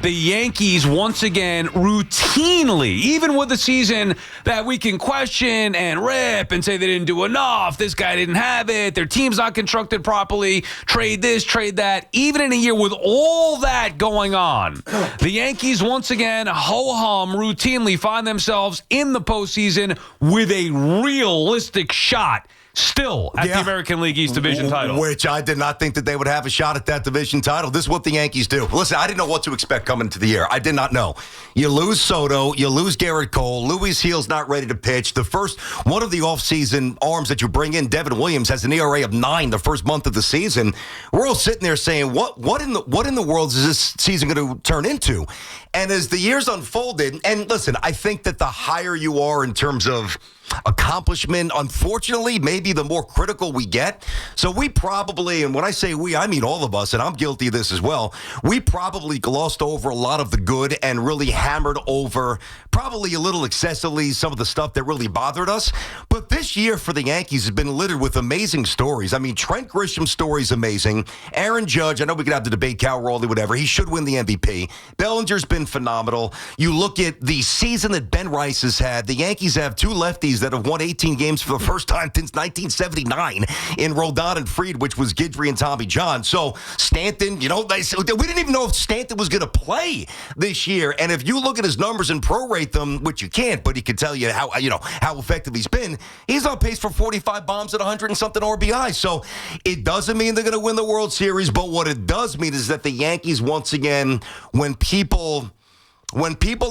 the Yankees once again routinely, even with a season that we can question and rip and say they didn't do enough, this guy didn't have it, their team's not constructed properly, trade this, trade that, even in a year with all that going on, the Yankees once again, ho-hum, routinely find themselves in the postseason with a realistic shot still at the American League East Division title. Which I did not think that they would have a shot at that division title. This is what the Yankees do. Listen, I didn't know what to expect coming into the year. I did not know. You lose Soto. You lose Gerrit Cole. Luis Gil's not ready to pitch. The first one of the offseason arms that you bring in, Devin Williams, has an ERA of 9 the first month of the season. We're all sitting there saying, what in the world is this season going to turn into? And as the years unfolded, and listen, I think that the higher you are in terms of accomplishment, unfortunately, maybe the more critical we get. So we probably, and when I say we, I mean all of us, and I'm guilty of this as well, we probably glossed over a lot of the good and really hammered over probably a little excessively some of the stuff that really bothered us. But this year for the Yankees has been littered with amazing stories. I mean, Trent Grisham's story is amazing. Aaron Judge, I know we could have the debate, Cal Raleigh, whatever. He should win the MVP. Bellinger's been phenomenal. You look at the season that Ben Rice has had. The Yankees have 2 lefties that have won 18 games for the first time since 1979 in Rodon and Fried, which was Guidry and Tommy John. So Stanton, we didn't even know if Stanton was going to play this year. And if you look at his numbers and prorate them, which you can't, but he can tell you how effective he's been, he's on pace for 45 bombs at 100 and something RBI. So it doesn't mean they're going to win the World Series, but what it does mean is that the Yankees, once again, when people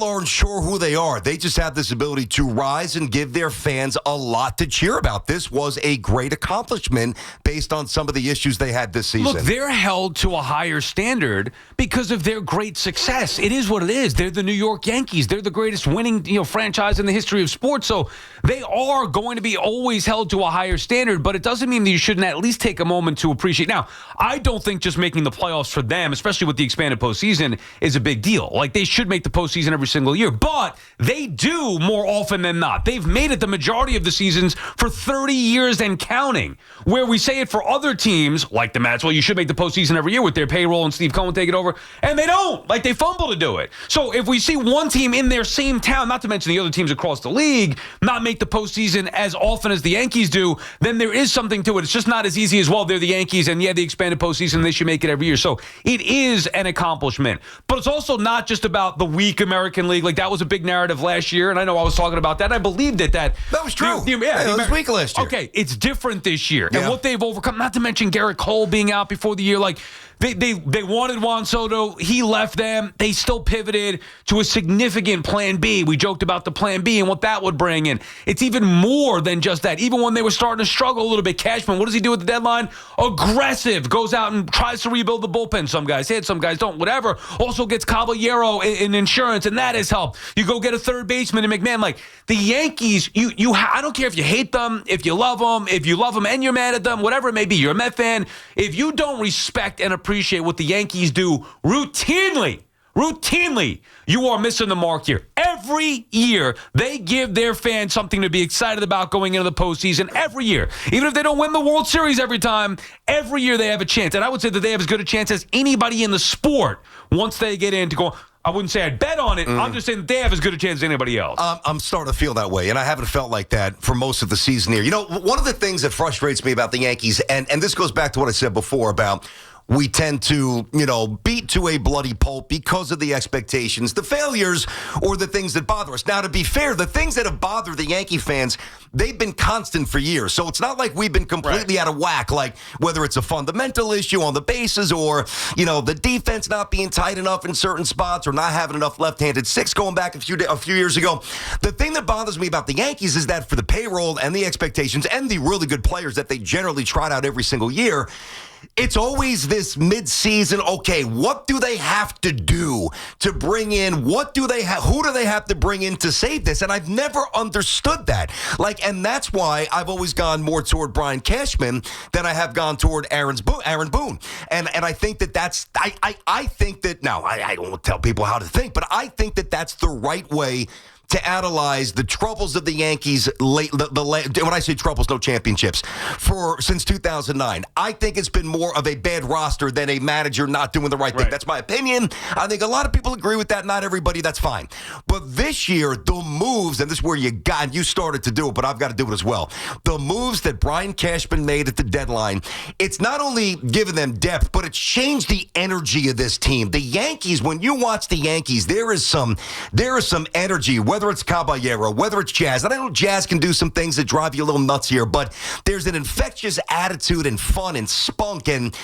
aren't sure who they are, they just have this ability to rise and give their fans a lot to cheer about. This was a great accomplishment based on some of the issues they had this season. Look, they're held to a higher standard because of their great success. It is what it is. They're the New York Yankees. They're the greatest winning franchise in the history of sports. So they are going to be always held to a higher standard, but it doesn't mean that you shouldn't at least take a moment to appreciate. Now, I don't think just making the playoffs for them, especially with the expanded postseason, is a big deal. Like, they should make the postseason every single year, but they do more often than not. They've made it the majority of the seasons for 30 years and counting, where we say it for other teams like the Mets, well, you should make the postseason every year with their payroll and Steve Cohen take it over, and they don't. Like, they fumble to do it. So if we see one team in their same town, not to mention the other teams across the league, not make the postseason as often as the Yankees do, then there is something to it. It's just not as easy as, well, they're the Yankees, and the expanded postseason, they should make it every year. So it is an accomplishment. But it's also not just about the weak American League. Like, that was a big narrative last year, and I know I was talking about that. I believed it. That was true. It was weak last year. Okay, it's different this year. And what they've overcome, not to mention Gerrit Cole being out before the year, like, They wanted Juan Soto. He left them. They still pivoted to a significant plan B. We joked about the plan B and what that would bring in. It's even more than just that. Even when they were starting to struggle a little bit, Cashman, what does he do at the deadline? Aggressive. Goes out and tries to rebuild the bullpen. Some guys hit, some guys don't, whatever. Also gets Caballero in insurance, and that has helped. You go get a third baseman in McMahon. Like, the Yankees, I don't care if you hate them, if you love them and you're mad at them, whatever it may be. You're a Met fan. If you don't respect and appreciate what the Yankees do routinely, you are missing the mark here. Every year, they give their fans something to be excited about going into the postseason. Every year. Even if they don't win the World Series every time, every year they have a chance. And I would say that they have as good a chance as anybody in the sport once they get in to go. I wouldn't say I'd bet on it. I'm just saying that they have as good a chance as anybody else. I'm starting to feel that way, and I haven't felt like that for most of the season here. One of the things that frustrates me about the Yankees, and this goes back to what I said before about we tend to, beat to a bloody pulp because of the expectations, the failures, or the things that bother us. Now, to be fair, the things that have bothered the Yankee fans, they've been constant for years. So it's not like we've been completely out of whack, like whether it's a fundamental issue on the bases or, the defense not being tight enough in certain spots or not having enough left-handed six going back a few years ago. The thing that bothers me about the Yankees is that for the payroll and the expectations and the really good players that they generally trot out every single year, it's always this mid-season, okay, what do they have to do to bring in? Who do they have to bring in to save this? And I've never understood that. And that's why I've always gone more toward Brian Cashman than I have gone toward Aaron Boone. And I think that I think that, now, I don't tell people how to think, but I think that that's the right way to analyze the troubles of the Yankees late. When I say troubles, no championships since 2009. I think it's been more of a bad roster than a manager not doing the right thing. That's my opinion. I think a lot of people agree with that. Not everybody. That's fine. But this year, the moves, and this is where you started to do it, but I've got to do it as well. The moves that Brian Cashman made at the deadline, it's not only given them depth, but it's changed the energy of this team. The Yankees, when you watch the Yankees, there is some energy, whether it's Caballero, whether it's Jazz. And I know Jazz can do some things that drive you a little nuts here, but there's an infectious attitude and fun and spunk and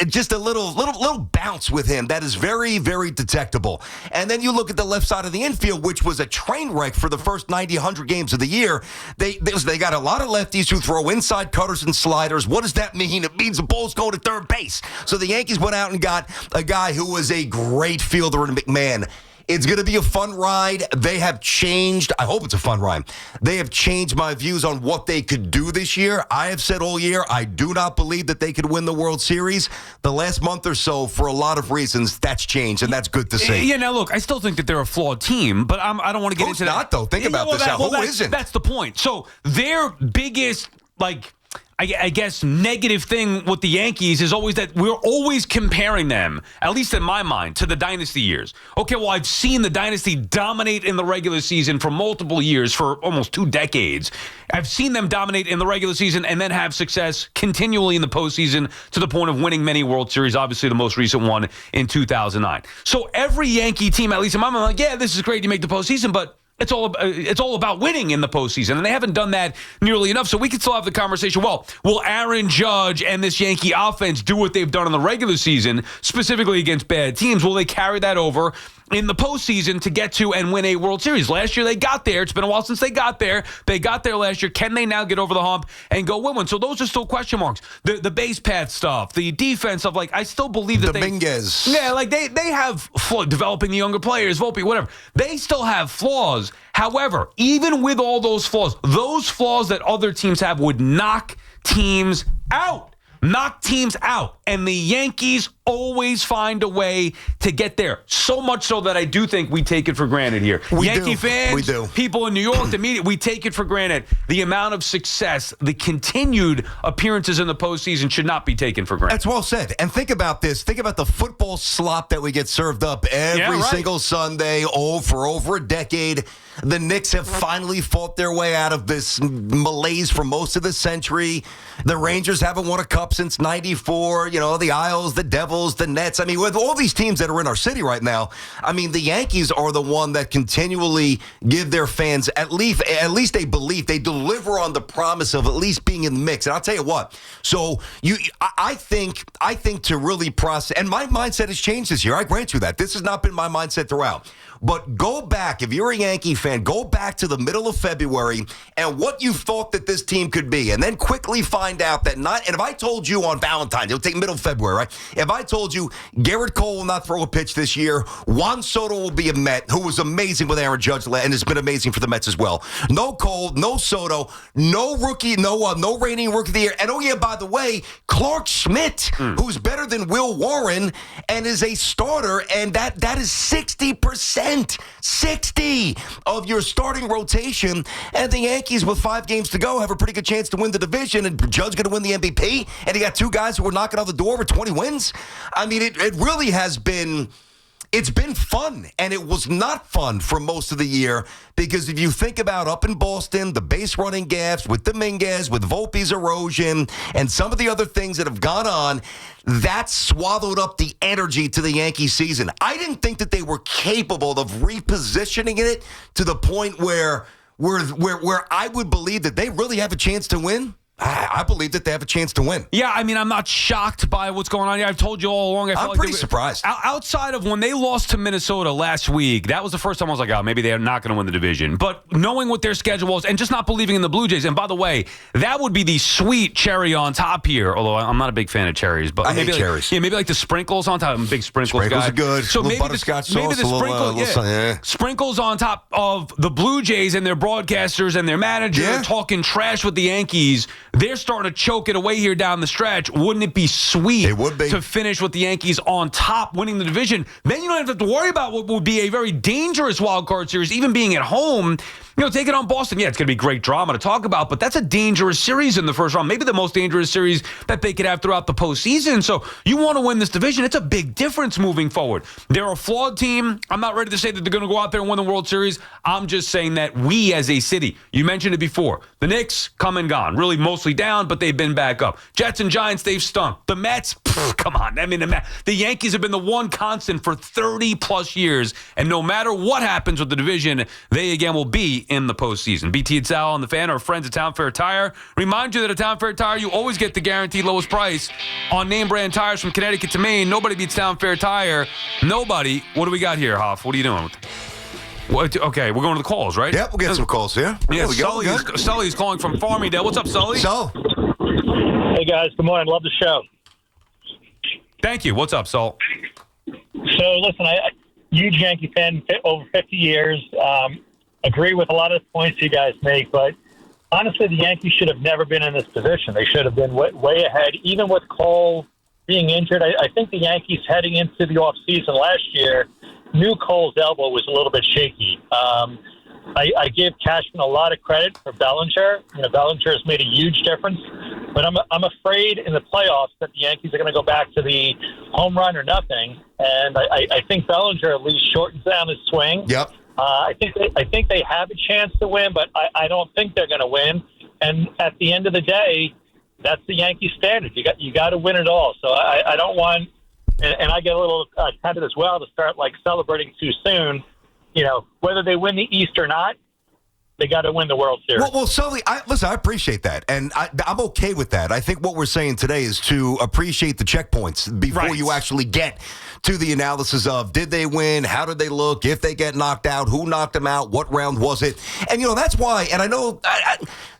just a little bounce with him that is very, very detectable. And then you look at the left side of the infield, which was a train wreck for the first 90, 100 games of the year. They got a lot of lefties who throw inside cutters and sliders. What does that mean? It means the ball's going to third base. So the Yankees went out and got a guy who was a great fielder in McMahon. It's going to be a fun ride. They have changed. I hope it's a fun ride. They have changed my views on what they could do this year. I have said all year, I do not believe that they could win the World Series. The last month or so, for a lot of reasons, that's changed, and that's good to see. Yeah, now look, I still think that they're a flawed team, but I don't want to get into that. Who's not, though? Think about this. Who isn't? That's the point. So their biggest, I guess, negative thing with the Yankees is always that we're always comparing them, at least in my mind, to the dynasty years. Okay, well, I've seen the dynasty dominate in the regular season for multiple years, for almost 2 decades. I've seen them dominate in the regular season and then have success continually in the postseason to the point of winning many World Series, obviously the most recent one in 2009. So every Yankee team, at least in my mind, like, yeah, this is great, you make the postseason, but it's all about winning in the postseason, and they haven't done that nearly enough. So we can still have the conversation, well, will Aaron Judge and this Yankee offense do what they've done in the regular season, specifically against bad teams? Will they carry that over in the postseason to get to and win a World Series? Last year they got there. It's been a while since they got there. They got there last year. Can they now get over the hump and go win one? So those are still question marks. The base path stuff, the defense stuff, I still believe that Dominguez. they have developing the younger players, Volpe, whatever. They still have flaws. However, even with all those flaws that other teams have would knock teams out. And the Yankees always find a way to get there. So much so that I do think we take it for granted here. Yankee fans, we do. People in New York, the media, we take it for granted. The amount of success, the continued appearances in the postseason should not be taken for granted. That's well said. And think about this. Think about the football slop that we get served up every single Sunday for over a decade. The Knicks have finally fought their way out of this malaise for most of the century. The Rangers haven't won a cup since 94. The Isles, the Devils, the Nets. I mean, with all these teams that are in our city right now, I mean, the Yankees are the one that continually give their fans at least a belief. They deliver on the promise of at least being in the mix. And I'll tell you what. So I think to really process, and my mindset has changed this year. I grant you that. This has not been my mindset throughout. But go back, if you're a Yankee fan, go back to the middle of February and what you thought that this team could be, and then quickly find out that not. And if I told you on Valentine's, it'll take middle of February, right? If I told you Gerrit Cole will not throw a pitch this year, Juan Soto will be a Met, who was amazing with Aaron Judge and has been amazing for the Mets as well. No Cole, no Soto, no rookie, no reigning rookie of the year. And oh yeah, by the way, Clark Schmidt, who's better than Will Warren and is a starter, and that is 60%. 60 of your starting rotation, and the Yankees with 5 games to go have a pretty good chance to win the division, and Judge going to win the MVP, and you got 2 guys who are knocking on the door with 20 wins. I mean, it really has been. It's been fun, and it was not fun for most of the year because if you think about up in Boston, the base running gaps with Dominguez, with Volpe's erosion, and some of the other things that have gone on, that swallowed up the energy to the Yankee season. I didn't think that they were capable of repositioning it to the point where I would believe that they really have a chance to win. I believe that they have a chance to win. Yeah, I mean, I'm not shocked by what's going on here. I've told you all along. I'm pretty surprised. Outside of when they lost to Minnesota last week, that was the first time I was like, oh, maybe they're not going to win the division. But knowing what their schedule was and just not believing in the Blue Jays, and by the way, that would be the sweet cherry on top here, although I'm not a big fan of cherries. But I hate cherries. Yeah, maybe like the sprinkles on top. I'm a big sprinkles guy. Sprinkles are good. So maybe butterscotch maybe sauce, the sprinkles, sprinkles on top of the Blue Jays and their broadcasters and their manager talking trash with the Yankees they're starting to choke it away here down the stretch. Wouldn't it be sweet It would be. to finish with the Yankees on top, winning the division? Then you don't have to worry about what would be a very dangerous wild card series, even being at home. Take it on Boston. Yeah, it's going to be great drama to talk about, but that's a dangerous series in the first round. Maybe the most dangerous series that they could have throughout the postseason. So you want to win this division. It's a big difference moving forward. They're a flawed team. I'm not ready to say that they're going to go out there and win the World Series. I'm just saying that we as a city, you mentioned it before, the Knicks come and gone. Really mostly down, but they've been back up. Jets and Giants, they've stunk. The Mets, come on. I mean, the Yankees have been the one constant for 30-plus years, and no matter what happens with the division, they again will be in the postseason. BT and Sal on the Fan, our friends at Town Fair Tire. Remind you that at Town Fair Tire, you always get the guaranteed lowest price on name brand tires from Connecticut to Maine. Nobody beats Town Fair Tire. Nobody. What do we got here, Hoff? What are you doing? Okay, we're going to the calls, right? Yep, we'll get some calls here. Yeah, we Sully's calling from Farmingdale. What's up, Sully? So, Hey, guys. Good morning. Love the show. Thank you. What's up, Sul? So, listen, huge Yankee fan, over 50 years. Agree with a lot of the points you guys make, but honestly, the Yankees should have never been in this position. They should have been way ahead, even with Cole being injured. I think the Yankees heading into the offseason last year knew Cole's elbow was a little bit shaky. I give Cashman a lot of credit for Bellinger. Bellinger has made a huge difference, but I'm afraid in the playoffs that the Yankees are going to go back to the home run or nothing, and I think Bellinger at least shortens down his swing. yep. I think they have a chance to win, but I don't think they're going to win. And at the end of the day, that's the Yankee standard. You got to win it all. So I don't want, and I get a little tempted as well to start celebrating too soon. Whether they win the East or not, they got to win the World Series. Well, Sully, I appreciate that, and I'm okay with that. I think what we're saying today is to appreciate the checkpoints before you actually get to the analysis of did they win, how did they look, if they get knocked out, who knocked them out, what round was it, and that's why. And I know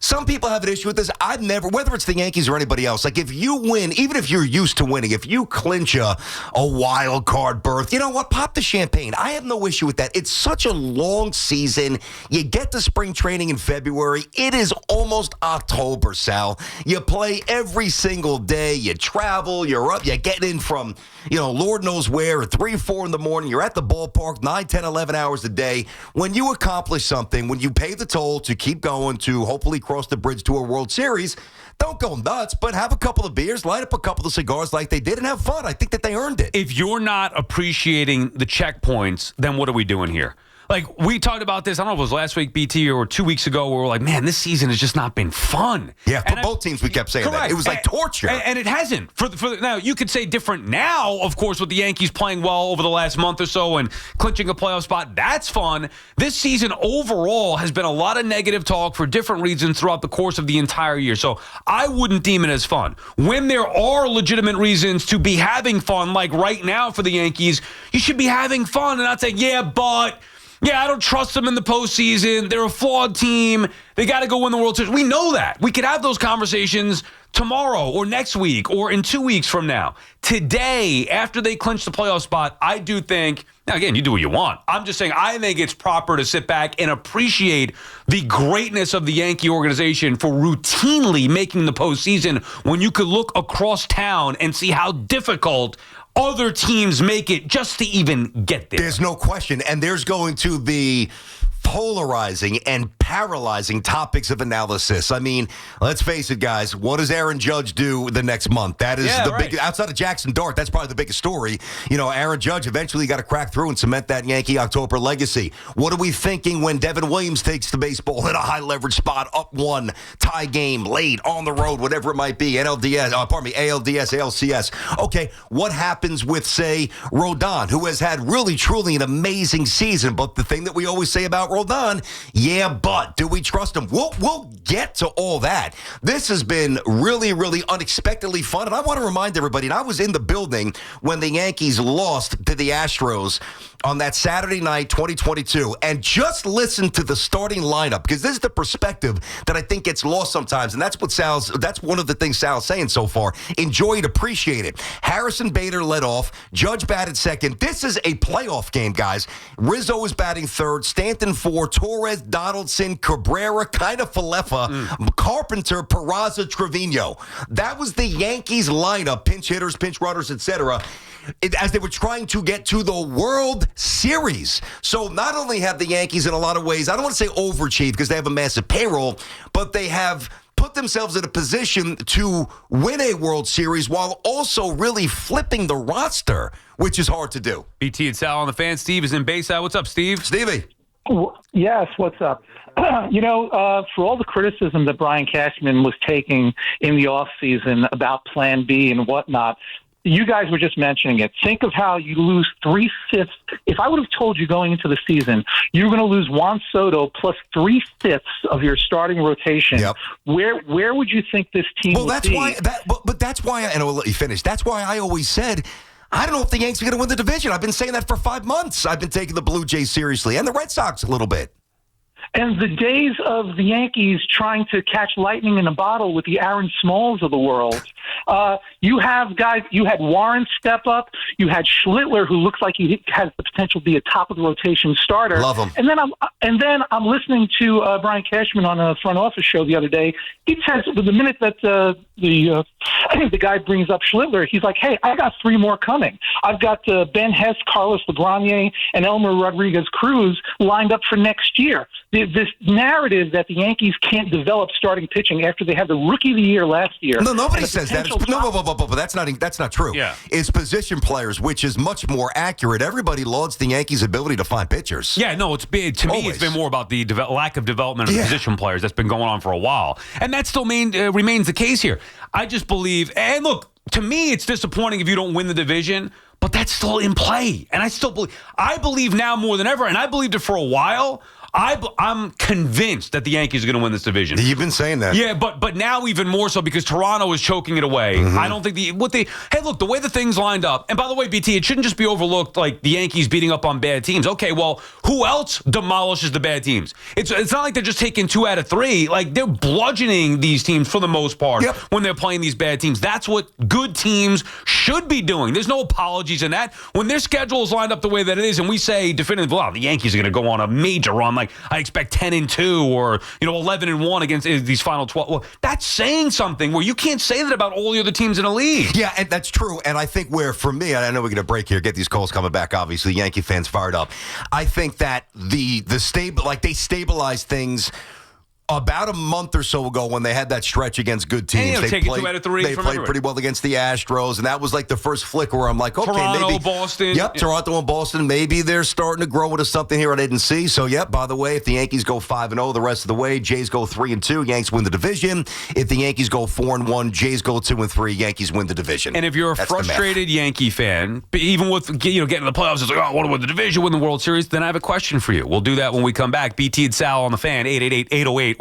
some people have an issue with this. I've never, whether it's the Yankees or anybody else, if you win, even if you're used to winning, if you clinch a wild card berth, you know what? Pop the champagne. I have no issue with that. It's such a long season. You get to spring training in February. It is almost October, Sal. You play every single day. You travel. You're up. You get in from, Lord knows where at 3, 4 in the morning. You're at the ballpark 9, 10, 11 hours a day. When you accomplish something, when you pay the toll to keep going to hopefully cross the bridge to a World Series, don't go nuts, but have a couple of beers, light up a couple of cigars like they did, and have fun. I think that they earned it. If you're not appreciating the checkpoints, then what are we doing here? We talked about this, I don't know if it was last week, BT, or 2 weeks ago, where we're like, man, this season has just not been fun. Yeah, for both teams, we kept saying that. It was like torture. And it hasn't. Now, you could say different now, of course, with the Yankees playing well over the last month or so and clinching a playoff spot. That's fun. This season overall has been a lot of negative talk for different reasons throughout the course of the entire year. So I wouldn't deem it as fun. When there are legitimate reasons to be having fun, like right now for the Yankees, you should be having fun and not saying, I don't trust them in the postseason. They're a flawed team. They got to go win the World Series. We know that. We could have those conversations tomorrow or next week or in 2 weeks from now. Today, after they clinch the playoff spot, I do think, now again, you do what you want. I'm just saying I think it's proper to sit back and appreciate the greatness of the Yankee organization for routinely making the postseason when you could look across town and see how difficult other teams make it just to even get there. There's no question. And there's going to be polarizing and paralyzing topics of analysis. I mean, let's face it, guys. What does Aaron Judge do the next month? That is biggest, outside of Jackson Dart, that's probably the biggest story. Aaron Judge eventually got to crack through and cement that Yankee October legacy. What are we thinking when Devin Williams takes the baseball in a high leverage spot, up one, tie game, late, on the road, whatever it might be, ALDS, ALCS. Okay, what happens with, say, Rodon, who has had really, truly an amazing season, but the thing that we always say about Rodon, but do we trust him? We'll get to all that. This has been really, really unexpectedly fun, and I want to remind everybody, and I was in the building when the Yankees lost to the Astros on that Saturday night, 2022, and just listen to the starting lineup, because this is the perspective that I think gets lost sometimes, and that's one of the things Sal's saying so far. Enjoy it, appreciate it. Harrison Bader led off, Judge batted second. This is a playoff game, guys. Rizzo is batting third, Stanton 4, Torres, Donaldson, Stanton, Cabrera, kind of Falefa, Carpenter, Peraza, Trevino. That was the Yankees lineup, pinch hitters, pinch runners, etc., as they were trying to get to the World Series. So not only have the Yankees in a lot of ways, I don't want to say overachieved because they have a massive payroll, but they have put themselves in a position to win a World Series while also really flipping the roster, which is hard to do. BT and Sal on the Fan. Steve is in Bayside. What's up, Steve? Stevie. Yes, what's up? For all the criticism that Brian Cashman was taking in the offseason about Plan B and whatnot, you guys were just mentioning it. Think of how you lose 3/5. If I would have told you going into the season, you're going to lose Juan Soto plus 3/5 of your starting rotation. Yep. Where would you think this team would be? But that's why, and I'll let you finish. That's why I always said, I don't know if the Yankees are going to win the division. I've been saying that for 5 months. I've been taking the Blue Jays seriously and the Red Sox a little bit. And the days of the Yankees trying to catch lightning in a bottle with the Aaron Smalls of the world. You have guys, you had Warren step up. You had Schlittler, who looks like he has the potential to be a top of the rotation starter. Love him. And then I'm listening to Brian Cashman on a front office show the other day. He says the minute that the guy brings up Schlittler, he's like, "Hey, I got 3 more coming. I've got Ben Hess, Carlos LeGranier, and Elmer Rodriguez-Cruz lined up for next year." This narrative that the Yankees can't develop starting pitching after they had the Rookie of the Year last year. No, nobody says that. But that's not true. Yeah. It's position players, which is much more accurate. Everybody lauds the Yankees' ability to find pitchers. Yeah, no, to me, it's been more about the lack of development of the position players that's been going on for a while. And that still remains the case here. I just believe, and look, to me, it's disappointing if you don't win the division, but that's still in play. And I believe now more than ever, and I believed it for a while. I'm convinced that the Yankees are going to win this division. You've been saying that. Yeah, but now even more so because Toronto is choking it away. Mm-hmm. I don't think hey, look, the way the things lined up, and by the way, BT, it shouldn't just be overlooked like the Yankees beating up on bad teams. Okay, well, who else demolishes the bad teams? It's not like they're just taking 2 out of 3. Like, they're bludgeoning these teams for the most part when they're playing these bad teams. That's what good teams should be doing. There's no apologies in that. When their schedule is lined up the way that it is, and we say definitively, well, the Yankees are going to go on a major run, like I expect 10-2 or 11-1 against these final 12. Well, that's saying something where you can't say that about all the other teams in the league. Yeah, and that's true. And I think where, for me, and I know we're going to break here, get these calls coming back, obviously, Yankee fans fired up. I think that they stabilized things about a month or so ago when they had that stretch against good teams. They played 2 out of 3. They played pretty well against the Astros, and that was like the first flick where I'm like, okay, Toronto, maybe Boston. Yep, Toronto and Boston. Maybe they're starting to grow into something here I didn't see. So, by the way, if the Yankees go 5-0 the rest of the way, Jays go 3-2, Yanks win the division. If the Yankees go 4-1, Jays go 2-3, Yankees win the division. And if you're a frustrated Yankee fan, even with getting to the playoffs, it's like, I want to win the division, win the World Series, then I have a question for you. We'll do that when we come back. BT and Sal on the Fan, 888-808-1019.